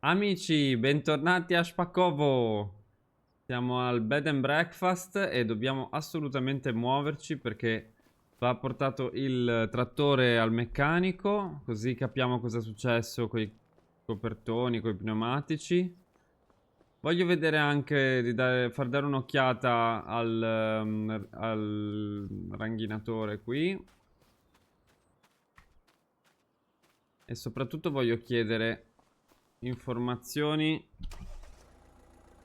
Amici, bentornati a Spakovo. Siamo al bed and breakfast e dobbiamo assolutamente muoverci perché va portato il trattore al meccanico, così capiamo cosa è successo con i copertoni, con i pneumatici. Voglio vedere anche di far dare un'occhiata al ranghinatore qui e soprattutto voglio chiedere informazioni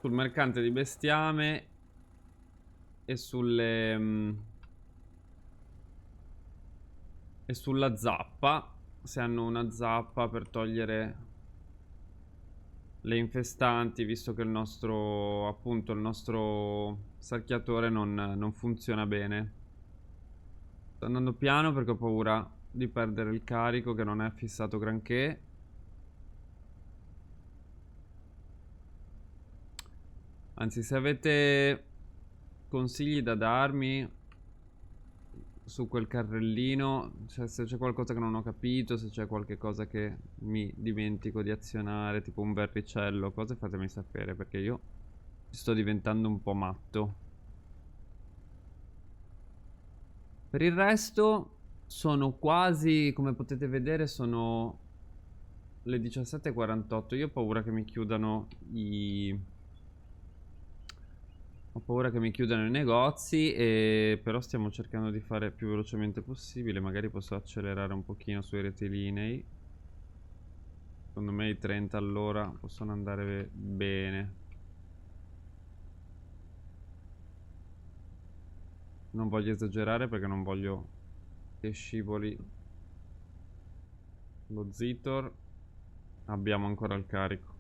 sul mercante di bestiame e e sulla zappa, se hanno una zappa per togliere le infestanti, visto che il nostro sarchiatore non funziona bene. Sto andando piano perché ho paura di perdere il carico che non è fissato granché. Anzi, se avete consigli da darmi su quel carrellino, cioè se c'è qualcosa che non ho capito, se c'è qualche cosa che mi dimentico di azionare, tipo un verricello, cose fatemi sapere perché io sto diventando un po' matto. Per il resto sono quasi, come potete vedere, sono le 17:48. Io ho paura che mi chiudano i... Ho paura che mi chiudano i negozi, però stiamo cercando di fare più velocemente possibile. Magari posso accelerare un pochino sui rettilinei. Secondo me i 30 all'ora possono andare bene. Non voglio esagerare perché non voglio che scivoli lo Zitor. Abbiamo ancora il carico.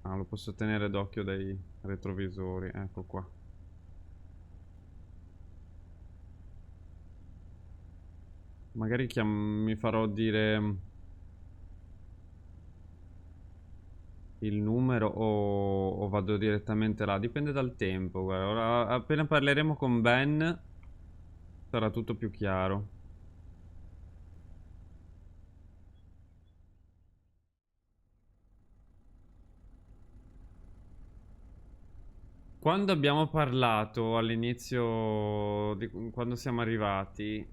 Ah, lo posso tenere d'occhio dai retrovisori. Ecco qua. Magari mi farò dire il numero o vado direttamente là. Dipende dal tempo. Guarda, ora appena parleremo con Ben sarà tutto più chiaro. Quando abbiamo parlato all'inizio, quando siamo arrivati,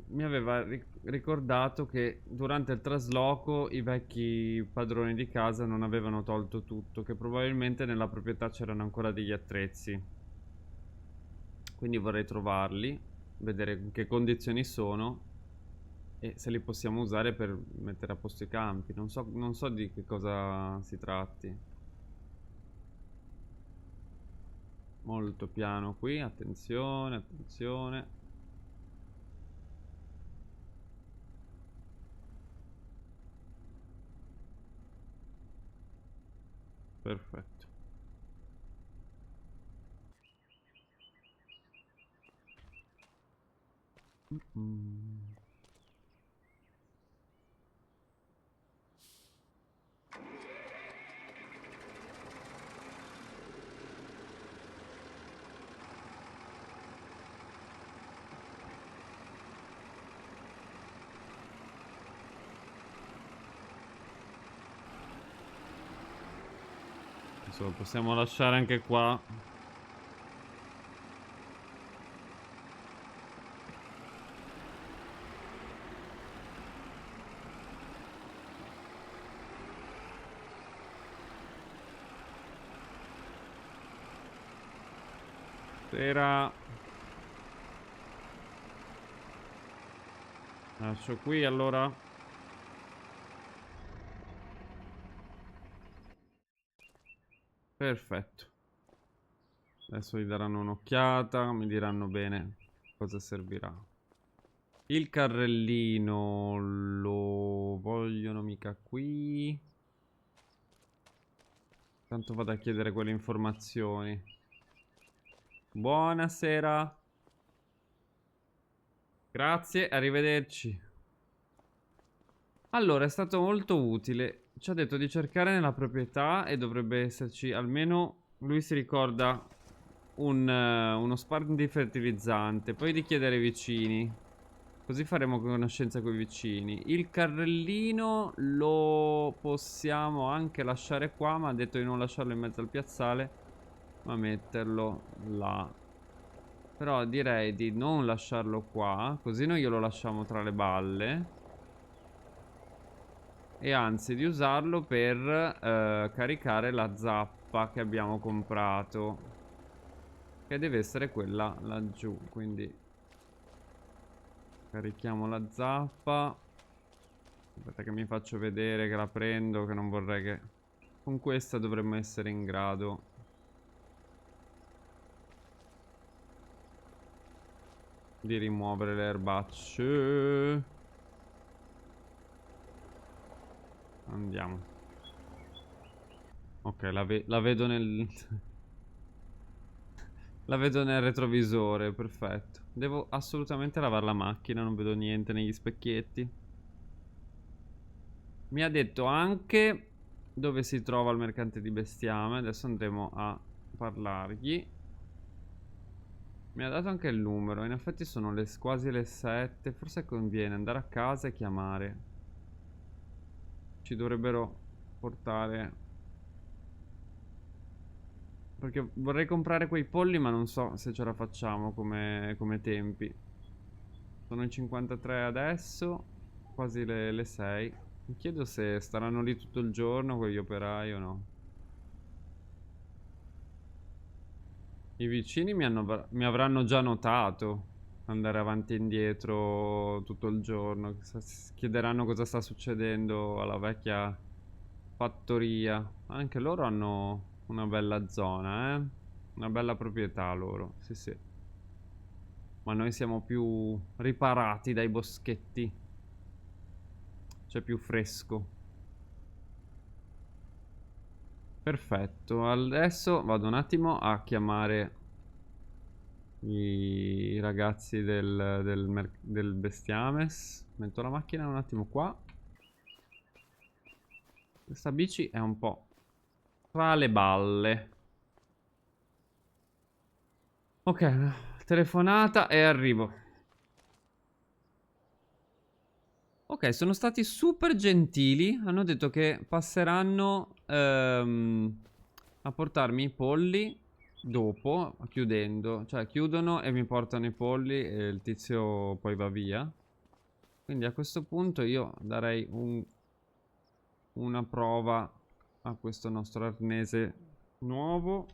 mi aveva ricordato che durante il trasloco i vecchi padroni di casa non avevano tolto tutto, che probabilmente nella proprietà c'erano ancora degli attrezzi. Quindi vorrei trovarli, vedere in che condizioni sono e se li possiamo usare per mettere a posto i campi. Non so di che cosa si tratti. Molto piano qui, attenzione, attenzione. Perfetto. Mm. Adesso lo possiamo lasciare anche qua. Sera. Lascio qui allora. Perfetto. Adesso gli daranno un'occhiata, mi diranno bene cosa servirà. Il carrellino lo vogliono mica qui. Tanto vado a chiedere quelle informazioni. Buonasera. Grazie, arrivederci. Allora, è stato molto utile. Ci ha detto di cercare nella proprietà e dovrebbe esserci almeno... Lui si ricorda uno spark di fertilizzante. Poi di chiedere ai vicini. Così faremo conoscenza con i vicini. Il carrellino lo possiamo anche lasciare qua, ma ha detto di non lasciarlo in mezzo al piazzale, ma metterlo là. Però direi di non lasciarlo qua, così noi glielo lasciamo tra le balle. E anzi di usarlo per caricare la zappa che abbiamo comprato, che deve essere quella laggiù, quindi carichiamo la zappa. Aspetta che mi faccio vedere che la prendo, che non vorrei che... Con questa dovremmo essere in grado di rimuovere le erbacce. Andiamo. Ok, la vedo nel... la vedo nel retrovisore, perfetto. Devo assolutamente lavare la macchina, non vedo niente negli specchietti. Mi ha detto anche dove si trova il mercante di bestiame. Adesso andremo a parlargli. Mi ha dato anche il numero. In effetti sono quasi le 7. Forse conviene andare a casa e chiamare. Ci dovrebbero portare... Perché vorrei comprare quei polli, ma non so se ce la facciamo come tempi. Sono in 53 adesso, quasi le 6. Mi chiedo se staranno lì tutto il giorno quegli operai o no. I vicini mi avranno già notato andare avanti e indietro tutto il giorno. Chiederanno cosa sta succedendo alla vecchia fattoria. Anche loro hanno una bella zona, eh? Una bella proprietà loro, sì sì. Ma noi siamo più riparati dai boschetti. C'è più fresco. Perfetto, adesso vado un attimo a chiamare i ragazzi del bestiames. Metto la macchina un attimo qua. Questa bici è un po' tra le balle. Ok, telefonata e arrivo. Ok, sono stati super gentili. Hanno detto che passeranno a portarmi i polli dopo, chiudendo. Cioè, chiudono e mi portano i polli e il tizio poi va via. Quindi a questo punto io darei una prova a questo nostro arnese nuovo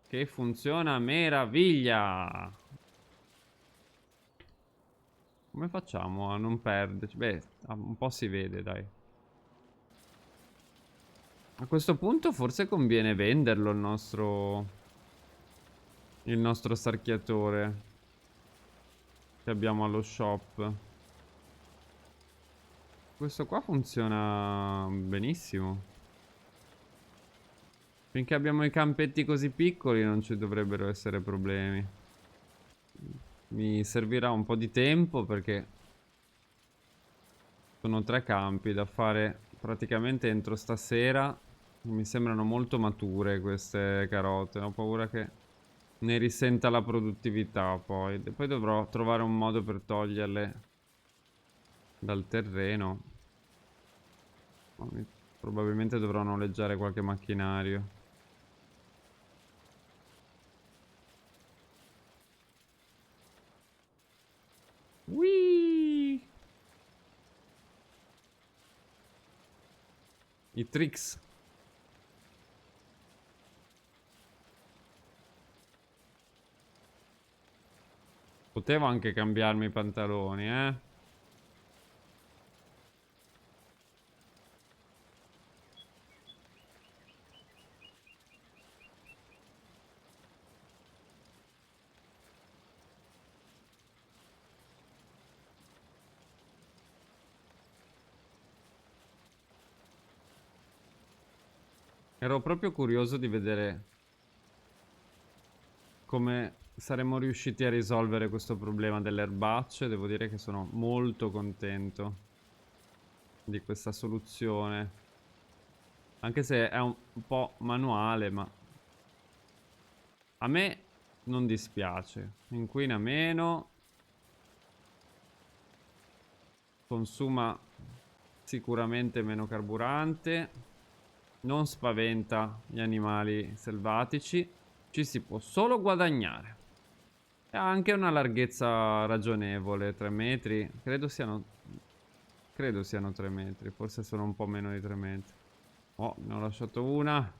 che funziona a meraviglia. Come facciamo a non perderci? Beh, un po' si vede, dai. A questo punto forse conviene venderlo il nostro sarchiatore che abbiamo allo shop. Questo qua funziona benissimo. Finché abbiamo i campetti così piccoli non ci dovrebbero essere problemi. Mi servirà un po' di tempo perché sono 3 campi da fare praticamente entro stasera. Mi sembrano molto mature queste carote. Ho paura che ne risenta la produttività poi. Poi dovrò trovare un modo per toglierle dal terreno. Probabilmente dovrò noleggiare qualche macchinario. Whee! I tricks. Potevo anche cambiarmi i pantaloni, eh. Ero proprio curioso di vedere come saremmo riusciti a risolvere questo problema delle erbacce. Devo dire che sono molto contento di questa soluzione. Anche se è un po' manuale, ma a me non dispiace. Inquina meno. consuma sicuramente meno carburante, non spaventa gli animali selvatici, ci si può solo guadagnare. E ha anche una larghezza ragionevole, 3 metri, credo siano 3 metri, forse sono un po' meno di 3 metri. Oh, ne ho lasciato una.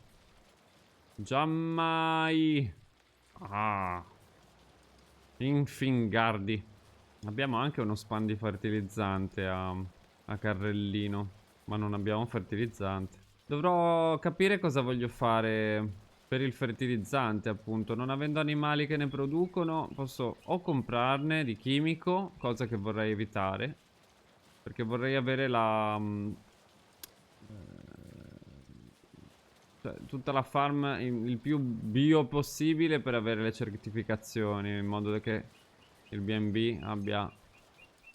Giammai. Ah. Infingardi. Abbiamo anche uno spandi fertilizzante a carrellino, ma non abbiamo fertilizzante. Dovrò capire cosa voglio fare per il fertilizzante, appunto. Non avendo animali che ne producono, posso o comprarne di chimico, cosa che vorrei evitare, perché vorrei avere cioè, tutta la farm il più bio possibile per avere le certificazioni, in modo che il B&B abbia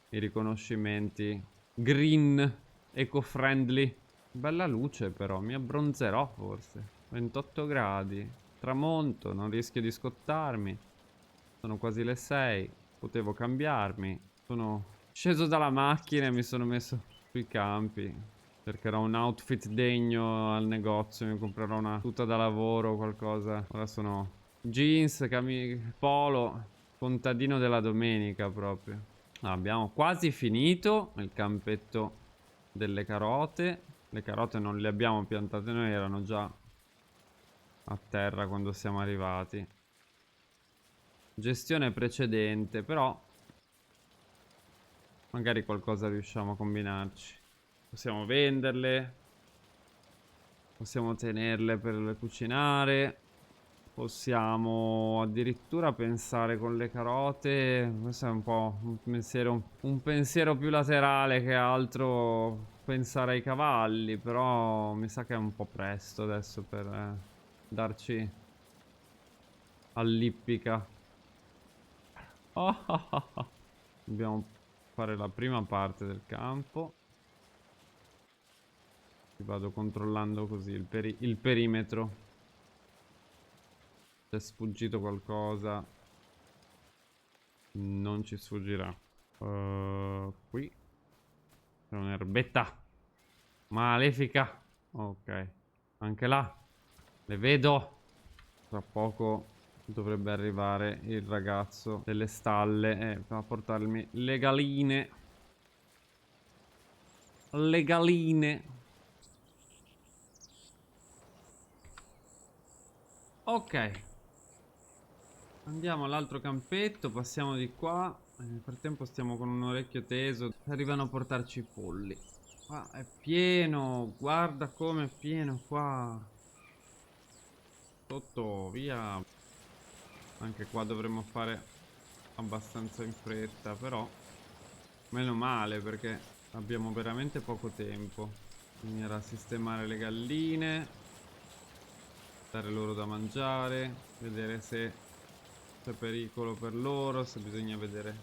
i riconoscimenti green, eco-friendly. Bella luce però, mi abbronzerò forse. 28 gradi, tramonto, non rischio di scottarmi. Sono quasi le 6, potevo cambiarmi. Sono sceso dalla macchina e mi sono messo sui campi. Cercherò un outfit degno al negozio, mi comprerò una tuta da lavoro o qualcosa. Ora sono jeans, polo, contadino della domenica proprio. Abbiamo quasi finito il campetto delle carote. Le carote non le abbiamo piantate noi, erano già a terra quando siamo arrivati. Gestione precedente, però magari qualcosa riusciamo a combinarci. Possiamo venderle, possiamo tenerle per cucinare, possiamo addirittura pensare con le carote. Questo è un po' un pensiero più laterale che altro, pensare ai cavalli, però mi sa che è un po' presto adesso per darci all'ippica. Oh, oh, oh, oh. Dobbiamo fare la prima parte del campo. Vado controllando così il perimetro. Se è sfuggito qualcosa, non ci sfuggirà. Qui c'è un'erbetta malefica. Ok, anche là le vedo. Tra poco dovrebbe arrivare il ragazzo delle stalle a portarmi le galine. Le galine. Ok, andiamo all'altro campetto, passiamo di qua. Nel frattempo stiamo con un orecchio teso. Arrivano a portarci i polli. Qua è pieno, guarda come è pieno qua. Sotto, via. Anche qua dovremmo fare abbastanza in fretta, però meno male perché abbiamo veramente poco tempo. Bisognerà sistemare le galline, dare loro da mangiare, vedere se c'è pericolo per loro, se bisogna vedere,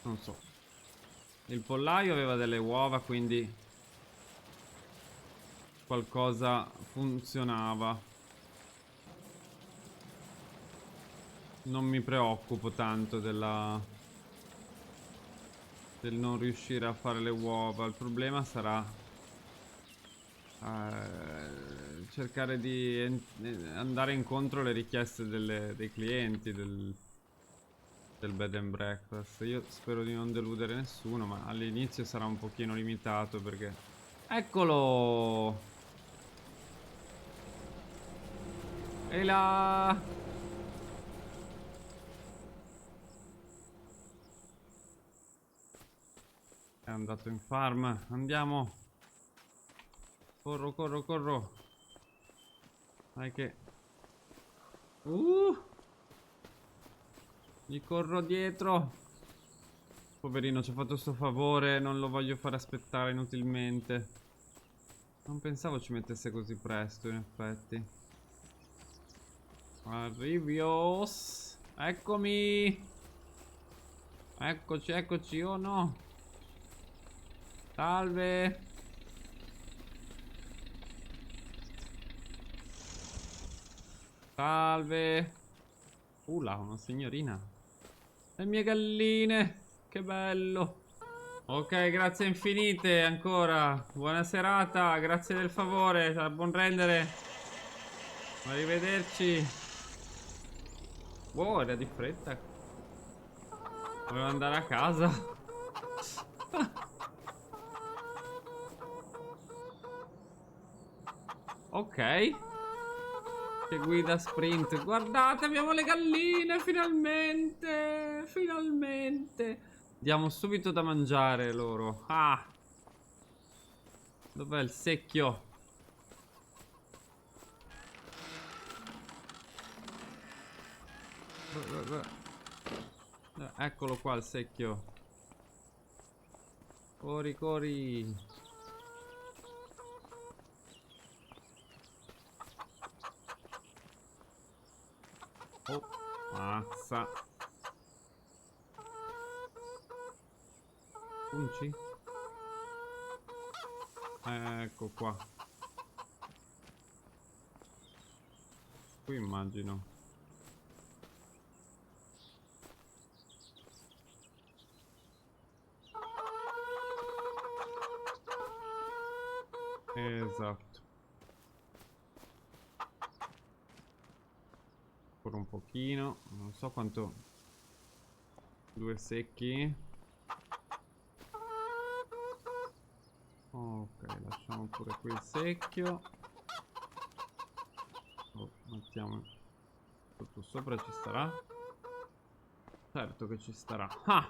non so. Il pollaio aveva delle uova, quindi qualcosa funzionava. Non mi preoccupo tanto del non riuscire a fare le uova. Il problema sarà cercare di andare incontro alle richieste dei clienti del bed and breakfast. Io spero di non deludere nessuno, ma all'inizio sarà un pochino limitato perché... Eccolo! E là! È andato in farm. Andiamo! Corro, corro, corro! Dai che... Gli corro dietro! Poverino, ci ha fatto sto favore, non lo voglio fare aspettare inutilmente. Non pensavo ci mettesse così presto, in effetti. Arrivios! Eccomi! Eccoci, eccoci, oh no! Salve! Salve! Là, una signorina! Le mie galline! Che bello! Ok, grazie infinite ancora. Buona serata, grazie del favore, buon rendere. Arrivederci. Wow, era di fretta. Volevo andare a casa. Ok. Che guida sprint. Guardate, abbiamo le galline, finalmente. Finalmente. Diamo subito da mangiare loro. Ah, dov'è il secchio? Eccolo qua il secchio. Corri, corri. Oh, mazza. Punci? Ecco qua. Qui immagino. Esatto. Ancora un pochino. Non so quanto. 2 secchi. Ok, lasciamo pure qui il secchio. Oh, mettiamo tutto sopra, ci starà? Certo che ci starà. Ah!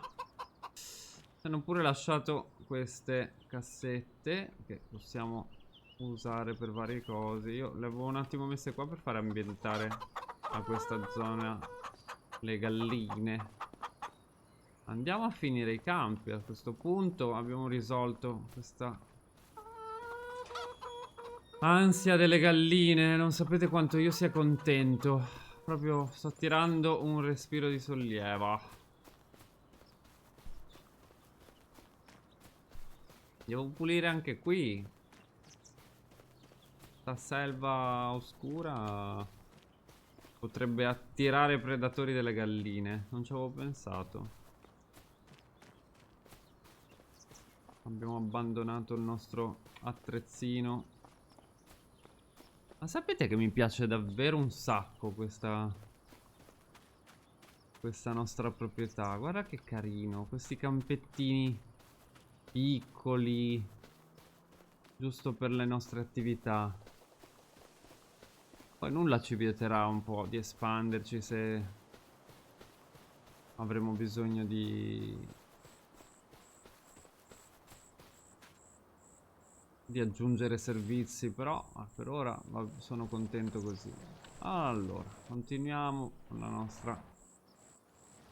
Hanno pure lasciato queste cassette che possiamo usare per varie cose. Io le avevo un attimo messe qua per fare ambientare a questa zona le galline. Andiamo a finire i campi. A questo punto abbiamo risolto questa ansia delle galline. Non sapete quanto io sia contento. Proprio sto tirando un respiro di sollievo. Devo pulire anche qui. La selva oscura potrebbe attirare predatori delle galline. Non ci avevo pensato. Abbiamo abbandonato il nostro attrezzino. Ma sapete che mi piace davvero un sacco questa nostra proprietà? Guarda che carino. Questi campettini piccoli, giusto per le nostre attività. Poi nulla ci vieterà un po' di espanderci se avremo bisogno di aggiungere servizi, però per ora sono contento così. Allora, continuiamo con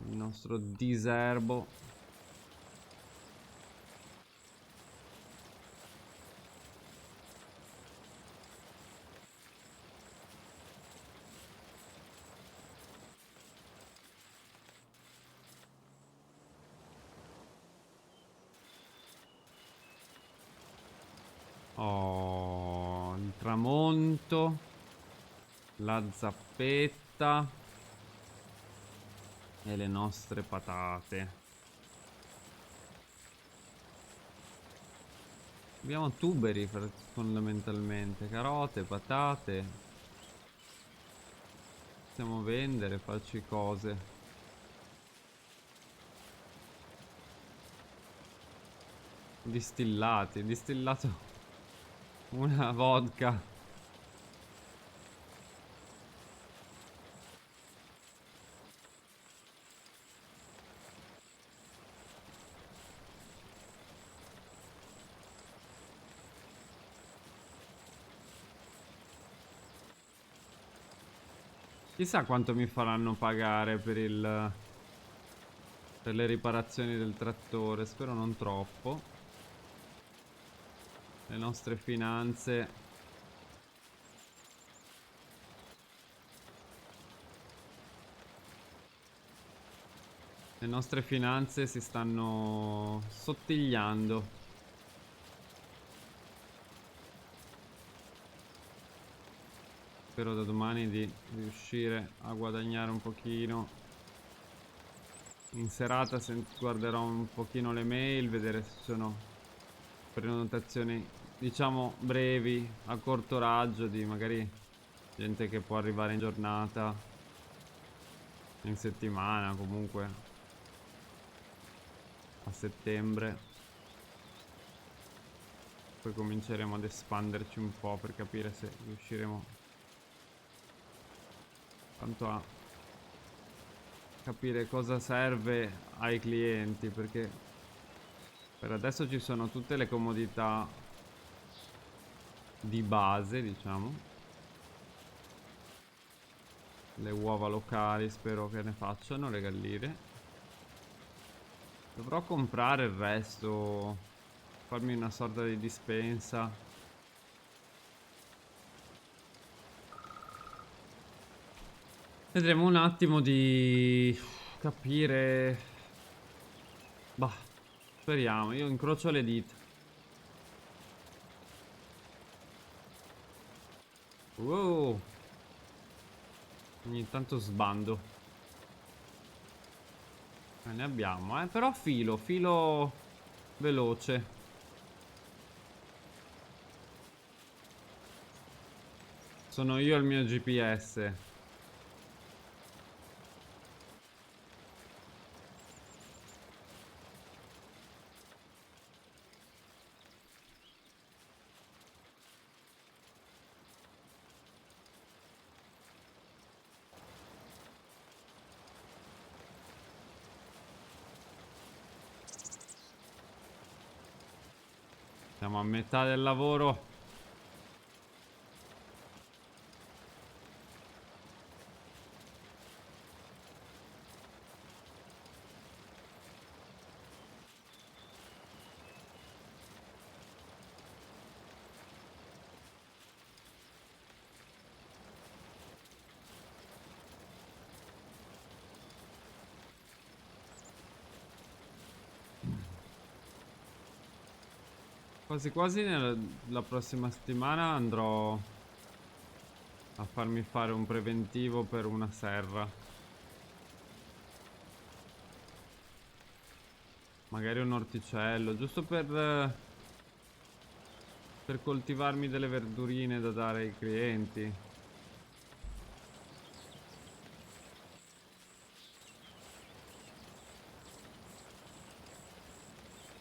il nostro diserbo. Oh, il tramonto, la zappetta e le nostre patate. Abbiamo tuberi fondamentalmente, carote, patate. Possiamo vendere, farci cose. Distillati, distillato una vodka. Chissà quanto mi faranno pagare per le riparazioni del trattore. Spero non troppo. Le nostre finanze. Le nostre finanze si stanno sottigliando. Spero da domani di riuscire a guadagnare un pochino. In serata guarderò un pochino le mail, vedere se ci sono prenotazioni, diciamo, brevi, a corto raggio, di magari gente che può arrivare in giornata, in settimana, comunque a settembre. Poi cominceremo ad espanderci un po' per capire se riusciremo tanto a capire cosa serve ai clienti, perché per adesso ci sono tutte le comodità di base, diciamo. Le uova locali spero che ne facciano, le galline. Dovrò comprare il resto, farmi una sorta di dispensa. Vedremo un attimo di capire. Bah, speriamo, io incrocio le dita. Wow, ogni tanto sbando. Ne abbiamo, però filo veloce. Sono io il mio GPS. Siamo a metà del lavoro. Quasi quasi la prossima settimana andrò a farmi fare un preventivo per una serra. Magari un orticello, giusto per coltivarmi delle verdurine da dare ai clienti. Mi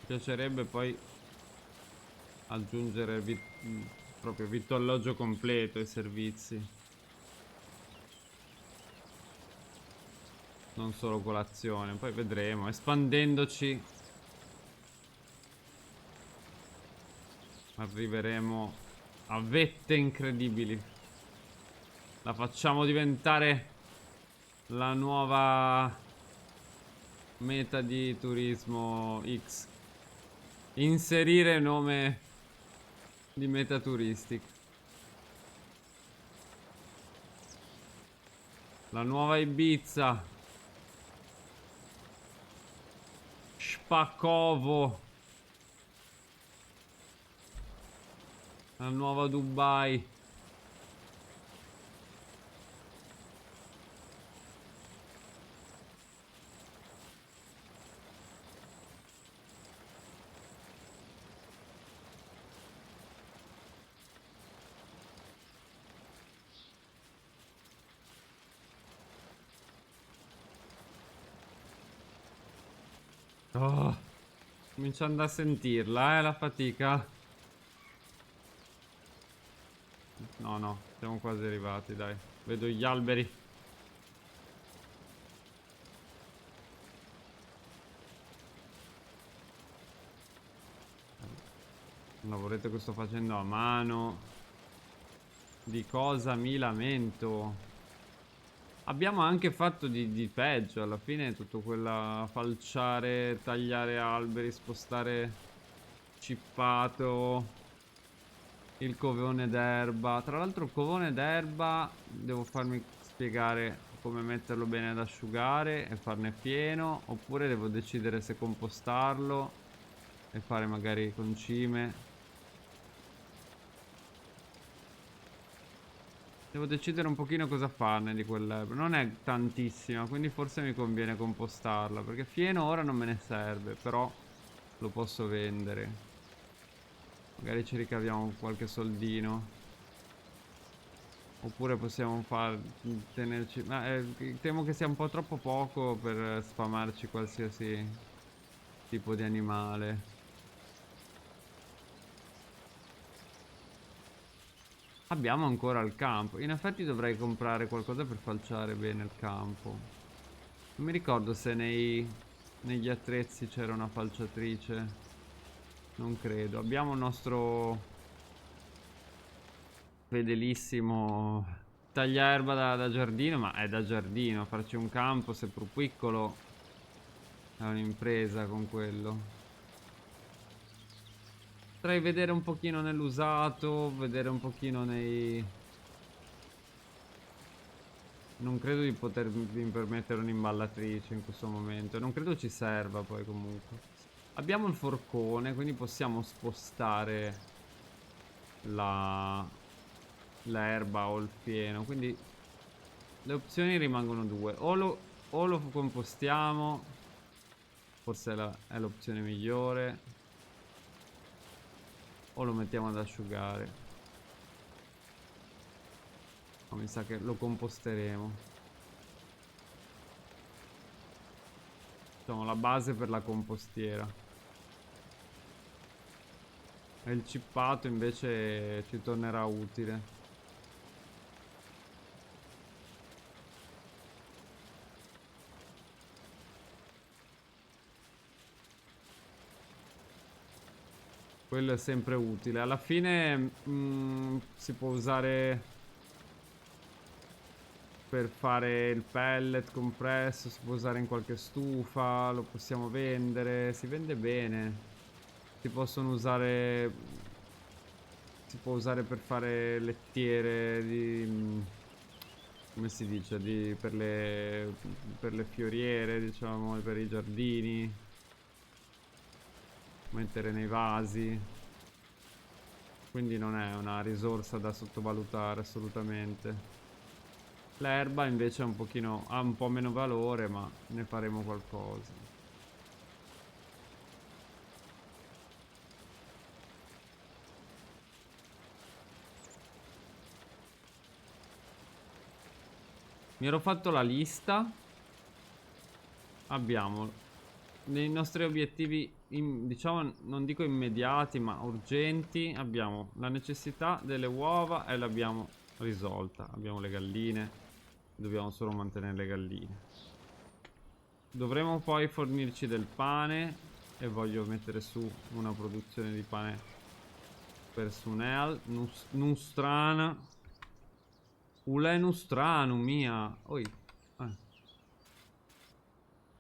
piacerebbe poi aggiungere proprio vitto alloggio completo ai servizi, non solo colazione. Poi vedremo, espandendoci arriveremo a vette incredibili. La facciamo diventare la nuova meta di turismo X. Inserire nome di meta turistic. La nuova Ibiza. Spakovo. La nuova Dubai. Oh, cominciando a sentirla, la fatica. No, no, siamo quasi arrivati, dai. Vedo gli alberi. Un lavoretto che sto facendo a mano. Di cosa mi lamento? Abbiamo anche fatto di peggio. Alla fine tutto quella falciare, tagliare alberi, spostare cippato, il covone d'erba. Tra l'altro il covone d'erba devo farmi spiegare come metterlo bene ad asciugare e farne fieno, oppure devo decidere se compostarlo e fare magari concime. Devo decidere un pochino cosa farne di quell'erba. Non è tantissima, quindi forse mi conviene compostarla. Perché fieno ora non me ne serve, però lo posso vendere. Magari ci ricaviamo qualche soldino. Oppure possiamo tenerci... Ma temo che sia un po' troppo poco per sfamarci qualsiasi tipo di animale. Abbiamo ancora il campo. In effetti dovrei comprare qualcosa per falciare bene il campo. Non mi ricordo se negli attrezzi c'era una falciatrice. Non credo. Abbiamo il nostro fedelissimo tagliaerba da giardino, ma è da giardino. Farci un campo, seppur piccolo, è un'impresa con quello. Potrei vedere un pochino nell'usato, vedere un pochino nei... Non credo di potermi permettere un'imballatrice in questo momento. Non credo ci serva poi comunque. Abbiamo il forcone, quindi possiamo spostare la... l'erba o il fieno. Quindi le opzioni rimangono due. O lo compostiamo, forse è l'opzione migliore. O lo mettiamo ad asciugare. Ma mi sa che lo composteremo. Facciamo la base per la compostiera. E il cippato invece ci tornerà utile. Quello è sempre utile. Alla fine si può usare per fare il pellet compresso, si può usare in qualche stufa, lo possiamo vendere, si vende bene. Si possono usare... Si può usare per fare lettiere di... come si dice? Per le fioriere, diciamo, per i giardini. Mettere nei vasi. Quindi non è una risorsa da sottovalutare assolutamente. L'erba invece ha un po' meno valore, ma ne faremo qualcosa. Mi ero fatto la lista. Abbiamo nei nostri obiettivi, diciamo, non dico immediati, ma urgenti. Abbiamo la necessità delle uova e l'abbiamo risolta. Abbiamo le galline, dobbiamo solo mantenere le galline. Dovremo poi fornirci del pane e voglio mettere su una produzione di pane per Sunel. Nustrana. Ule Nustranu mia. Oi.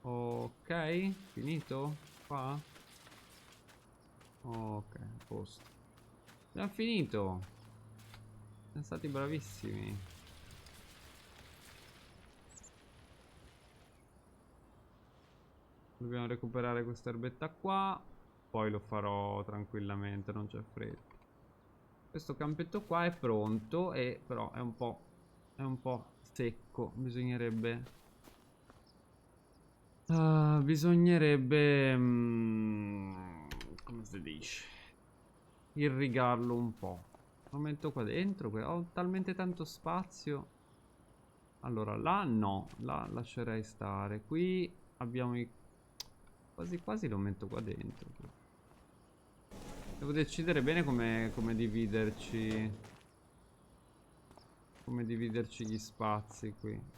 Ok, finito? Qua? Ok, a posto. Abbiamo finito. Siamo stati bravissimi. Dobbiamo recuperare questa erbetta qua. Poi lo farò tranquillamente, non c'è fretta. Questo campetto qua è pronto e però è un po' secco. Bisognerebbe come si dice? Irrigarlo un po'. Lo metto qua dentro. Ho talmente tanto spazio. Allora, là no. Là lascerei stare. Qui abbiamo i... Quasi quasi lo metto qua dentro. Devo decidere bene come dividerci. Come dividerci gli spazi qui.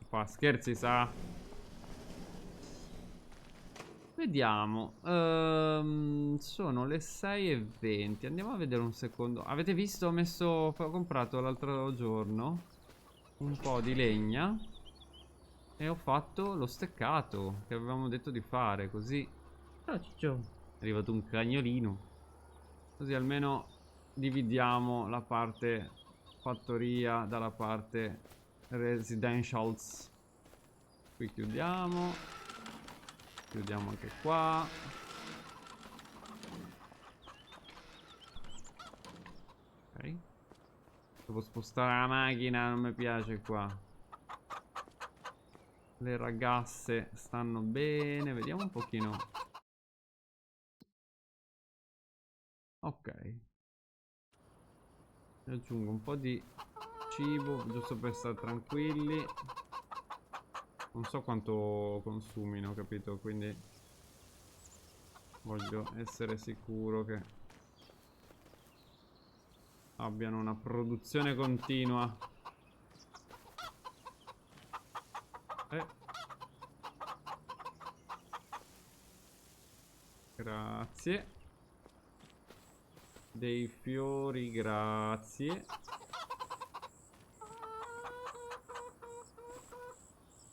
Qua scherzi, sa? Vediamo. Sono le 6:20. Andiamo a vedere un secondo. Avete visto? Ho comprato l'altro giorno un po' di legna e ho fatto lo steccato che avevamo detto di fare. Così Ciao Ciccio. è arrivato un cagnolino. Così almeno dividiamo la parte fattoria dalla parte residentials. Qui chiudiamo. Chiudiamo anche qua. Devo spostare la macchina, non mi piace qua. Le ragazze stanno bene, vediamo un pochino. Ok. Aggiungo un po' di cibo, giusto per stare tranquilli. Non so quanto consumino, capito? Quindi voglio essere sicuro che abbiano una produzione continua. Grazie. Dei fiori, grazie.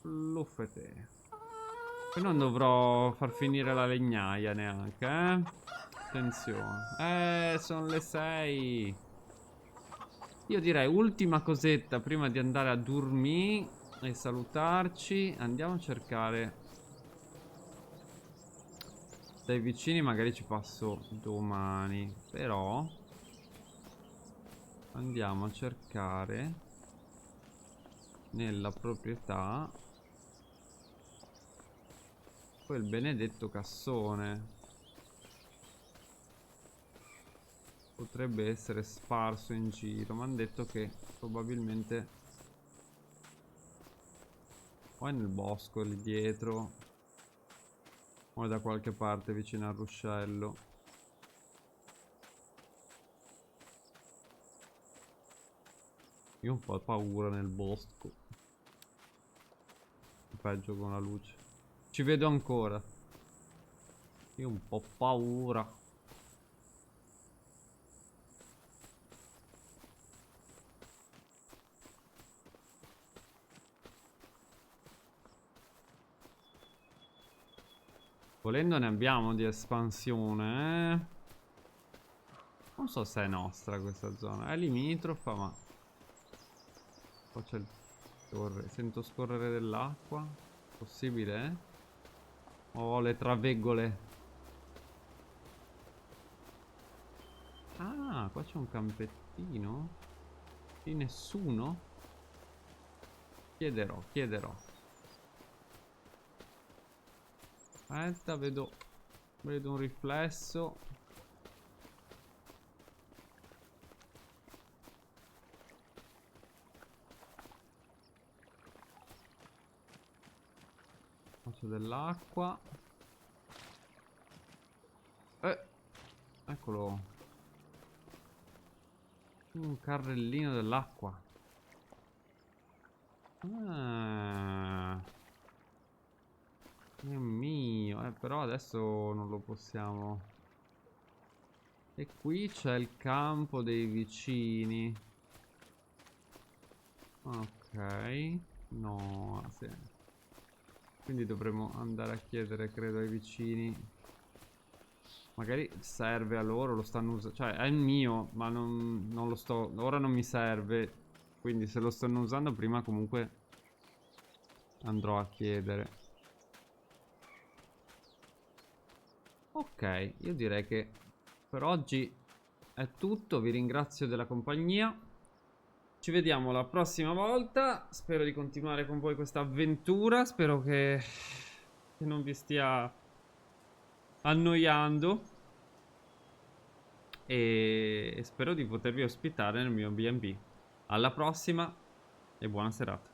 Luffete. E non dovrò far finire la legnaia neanche, eh? Attenzione. Sono le 6. Io direi ultima cosetta prima di andare a dormire e salutarci. Andiamo a cercare dai vicini, magari ci passo domani. Però andiamo a cercare nella proprietà quel benedetto cassone. Potrebbe essere sparso in giro. Mi hanno detto che probabilmente o è nel bosco lì dietro o è da qualche parte vicino al ruscello. Io ho un po' paura nel bosco. Peggio con la luce. Ci vedo ancora. Io ho un po' paura. Volendo ne abbiamo di espansione, eh? Non so se è nostra questa zona. È limitrofa, ma qua c'è il torre. Sento scorrere dell'acqua. Possibile, eh? Oh, le traveggole. Ah, qua c'è un campettino. Di nessuno? Chiederò, chiederò. Aspetta, vedo un riflesso. Faccio dell'acqua. Eccolo. Un carrellino dell'acqua. Ah. È mio. Però adesso non lo possiamo. E qui c'è il campo dei vicini. Ok. No, sì. Quindi dovremo andare a chiedere, credo, ai vicini. Magari serve a loro, lo stanno usando. Cioè, è il mio, ma non lo sto. Ora non mi serve. Quindi se lo stanno usando prima comunque andrò a chiedere. Ok, io direi che per oggi è tutto. Vi ringrazio della compagnia. Ci vediamo la prossima volta. Spero di continuare con voi questa avventura. Spero che non vi stia annoiando. E spero di potervi ospitare nel mio B&B. Alla prossima e buona serata.